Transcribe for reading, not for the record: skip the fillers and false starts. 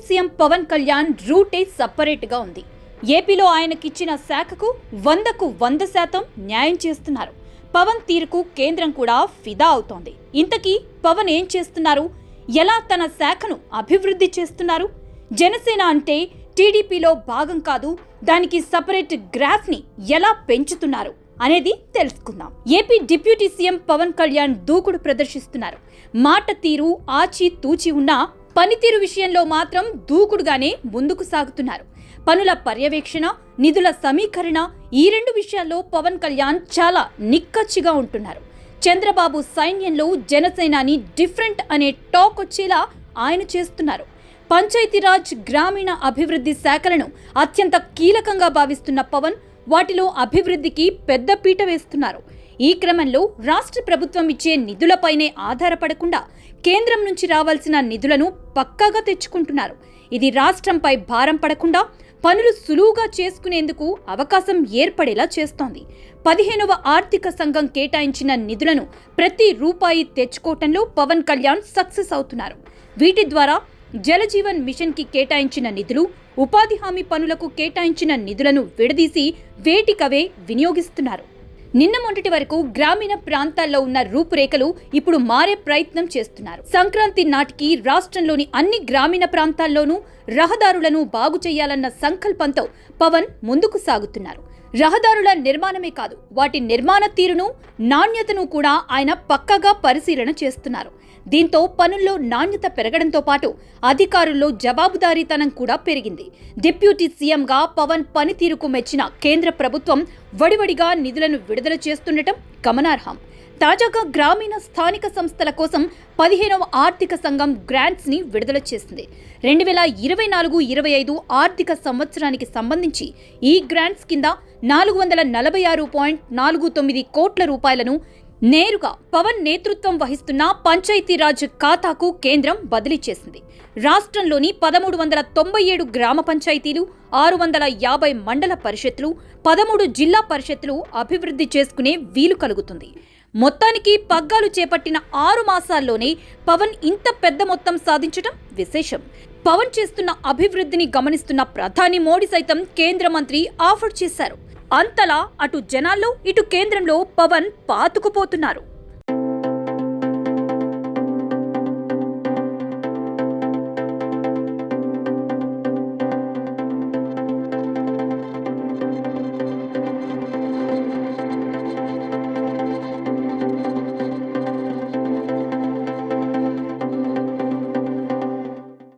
CM Pawan Kalyan రూటే సపరేట్గా ఉంది. ఏపీలో ఆయనకిచ్చిన శాఖకు 100కు 100% న్యాయం చేస్తున్నారు. పవన్ తీరుకు కేంద్రం కూడా ఫిదా అవుతోంది. ఇంతకీ పవన్ ఏం చేస్తున్నారు? ఎలా తన శాఖను అభివృద్ధి చేస్తున్నారు? జనసేన అంటే టీడీపీలో భాగం కాదు, దానికి సపరేట్ గ్రాఫ్ని ఎలా పెంచుతున్నారు అనేది తెలుసుకుందాం. AP deputy CM Pawan Kalyan దూకుడు ప్రదర్శిస్తున్నారు. మాట తీరు ఆచి తూచి ఉన్నా పనితీరు విషయంలో మాత్రం దూకుడుగానే ముందుకు సాగుతున్నారు. పనుల పర్యవేక్షణ, నిధుల సమీకరణ, ఈ రెండు విషయాల్లో పవన్ కళ్యాణ్ చాలా నిక్కచ్చిగా ఉంటున్నారు. చంద్రబాబు సైన్యంలో జనసేనాని డిఫరెంట్ అనే టాక్ వచ్చేలా ఆయన చేస్తున్నారు. పంచాయతీరాజ్, గ్రామీణ అభివృద్ధి శాఖలను అత్యంత కీలకంగా భావిస్తున్న పవన్ వాటిలో అభివృద్ధికి పెద్ద పీట వేస్తున్నారు. ఈ క్రమంలో రాష్ట్ర ప్రభుత్వం ఇచ్చే నిధులపైనే ఆధారపడకుండా కేంద్రం నుంచి రావాల్సిన నిధులను పక్కాగా తెచ్చుకుంటున్నారు. ఇది రాష్ట్రంపై భారం పడకుండా పనులు సులువుగా చేసుకునేందుకు అవకాశం ఏర్పడేలా చేస్తోంది. 15వ ఆర్థిక సంఘం కేటాయించిన నిధులను ప్రతి రూపాయి తెచ్చుకోవటంలో పవన్ కళ్యాణ్ సక్సెస్ అవుతున్నారు. వీటి ద్వారా జలజీవన్ మిషన్ కి కేటాయించిన నిధులు, ఉపాధి హామీ పనులకు కేటాయించిన నిధులను విడదీసి వేటికవే వినియోగిస్తున్నారు. నిన్న మొన్నటి వరకు గ్రామీణ ప్రాంతాల్లో ఉన్న రూపురేఖలు ఇప్పుడు మారే ప్రయత్నం చేస్తున్నారు. సంక్రాంతి నాటికి రాష్ట్రంలోని అన్ని గ్రామీణ ప్రాంతాల్లోనూ రహదారులను బాగు చేయాలన్న సంకల్పంతో పవన్ ముందుకు సాగుతున్నారు. రహదారుల నిర్మాణమే కాదు, వాటి నిర్మాణ తీరును, నాణ్యతను కూడా ఆయన పక్కాగా పరిశీలన చేస్తున్నారు. దీంతో పనుల్లో నాణ్యత పెరగడంతో పాటు అధికారుల్లో జవాబుదారీతనం కూడా పెరిగింది. డిప్యూటీ సీఎంగా పవన్ పనితీరుకు మెచ్చిన కేంద్ర ప్రభుత్వం వడివడిగా నిధులను విడుదల చేస్తుండటం గమనార్హం. తాజాగా గ్రామీణ స్థానిక సంస్థల కోసం 15వ ఆర్థిక సంఘం గ్రాంట్స్ ని విడుదల చేసింది. 2024-25 ఆర్థిక సంవత్సరానికి సంబంధించి ఈ గ్రాంట్స్ కింద 446.49 కోట్ల రూపాయలను నేరుగా పవన్ నేతృత్వం వహిస్తున్న పంచాయతీరాజ్ ఖాతాకు కేంద్రం బదిలీ చేసింది. రాష్ట్రంలోని 1397 గ్రామ పంచాయతీలు, 650 మండల పరిషత్లు, 13 జిల్లా పరిషత్లు అభివృద్ధి చేసుకునే వీలు కలుగుతుంది. మొత్తానికి పగ్గాలు చేపట్టిన 6 మాసాల్లోనే పవన్ ఇంత పెద్ద మొత్తం సాధించడం విశేషం. పవన్ చేస్తున్న అభివృద్ధిని గమనిస్తున్న ప్రధాని మోడీ సైతం కేంద్ర మంత్రి ఆఫర్ చేశారు. అంతలా అటు జనాల్లో ఇటు కేంద్రంలో పవన్ పాతుకుపోతున్నారు.